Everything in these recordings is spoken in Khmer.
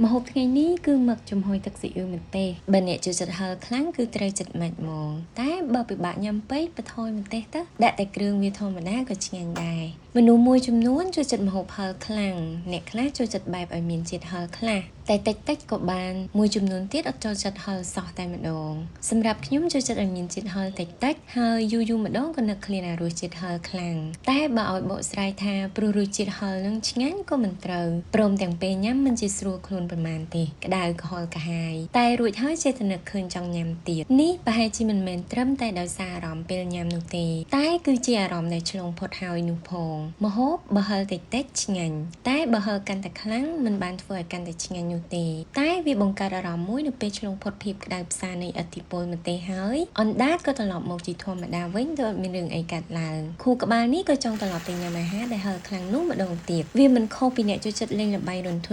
mà hộpថ្ងៃនេះគឺមកចំហុយទឹកស៊ីអ៊ូមែនទេបើអ្នកចូលចិត្តហឹរខ្លាំងគឺត្រូវចិត្តម៉ាច់ហ្មងតែបើពិបាកញ៉ាំពេកបន្ថយម្ទេសទៅដាក់តែគ្រឿងវាធម្មតាក៏ឆ្ងាញ់ដែរមនុស្សមួយចំនួនចូលចិត្តម្ហូបហឹរខ្លាំងអ្នកខ្លះចូលចិត្តបែបឲ្យមានជាតិហឹរខ្លះតែតិចក៏បានមួយចំនួនទៀតអត់ចូលចិត្តហឹរសោះតែម្ដងសម្រាប់ខ្ញុំចូលចិត្តឲ្យមានជាតិហឹរតិចហើយយូរម្ដងក៏នឹកឃ្លានរសជាតិហឹរខ្លាំងតែបើឲ្យបកស្រាយថាព្រោះរសជាតិហឹរនឹងឆ្ងាញ់ក៏មិនត្រូវព្រមទាំងពេលញ៉ាំមិនជាស្រួលខ្លួនប៉ុន្មានទេក្តៅកុហលកាហាយតែរួចហើយចេះតែនឹកឃើញចង់ញ៉ាំទៀតនេះប្រហែលជាមិនមែនត្រឹមតែដោយសារអារម្មណ៍ពេលញ៉ាំនោះទេតែគឺជាអារម្មណ៍ដែលឆ្លងផុតហើយនោះផងម្ហូបបើហឹរតិចឆ្ងាញ់តែបើហឹរកាន់តែខ្លាំងមិនបានធ្វើឲ្យកាន់តែឆ្ងាញ់នោះទេតែវាបង្កើតអារម្មណ៍មួយនៅពេលឆ្លងផុតភាពក្តៅផ្សានៃឥទ្ធិពលម្ទេសហើយអណ្ដាតក៏ត្រឡប់មកជាធម្មតាវិញដោយអត់មានរឿងអីកើតឡើងខួរក្បាលនេះក៏ចង់ត្រឡប់ទៅញ៉ាំអាហារដែលហឹរខ្លាំងនោះម្ដងទៀតវាមិនខុសពីអ្នកចូលចិត្តលេងល្បែងរន្ធ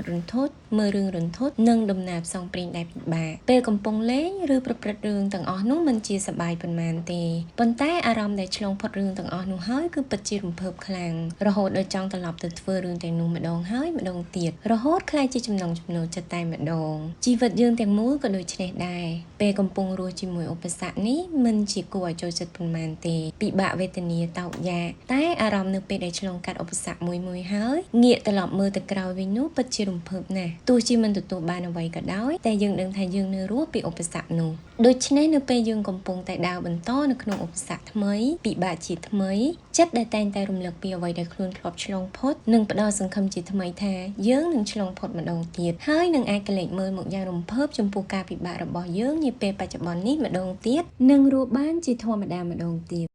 ត់មើលរឿងរន្ធត់និងដំណាលផ្សងព្រេងដែលពិបាកពេលកំពុងលេងឬប្រព្រឹត្តរឿងទាំងអស់នោះមិនជាសប្បាយប៉ុន្មានទេប៉ុន្តែអារម្មណ៍ដែលឆ្លងផុតរឿងទាំងអស់នោះហើយគឺពិតជារំភើបខ្លាំងរហូតដល់ចង់ត្រឡប់ទៅធ្វើរឿងទាំងនោះម្ដងហើយម្ដងទៀតរហូតខ្លាចជាចំណងចំណូលចិត្តតែម្ដងជីវិតយើងទាំងមូលក៏ដូចនេះដែរពេលកំពុងរស់ជាមួយឧបសគ្គនេះមិនជាគួរឲ្យចូលចិត្តប៉ុន្មានទេពិបាកវេទនាតោកយ៉ាតែអារម្មណ៍នៅពេលដែលឆ្លងកាត់ឧបសគ្គមួយហើយងាកត្រឡប់មើលទៅក្រោយវិញនោះពិតជារំភើបណាស់ទោះជាមិនទទួលបានអ្វីក៏ដោយតែយើងដឹងថាយើងនៅរស់ពីឧបសគ្គនោះដូច្នេះនៅពេលយើងកំពុងតែដើរបន្តនៅក្នុងឧបសគ្គថ្មីពិបាកជាថ្មីចិត្តដែលតែងតែរំលឹកពីអ្វីដែលខ្លួនធ្លាប់ឆ្លងផុតនិងផ្ដល់សង្ឃឹមជាថ្មីថាយើងនឹងឆ្លងផុតម្ដងទៀតហើយនឹងអាចកលេចមើលមកយ៉ាងរំភើបចំពោះការពិបាករបស់យើងនាពេលបច្ចុប្បន្ននេះម្ដងទៀតនិងរស់បានជាធម្មតាម្ដងទៀត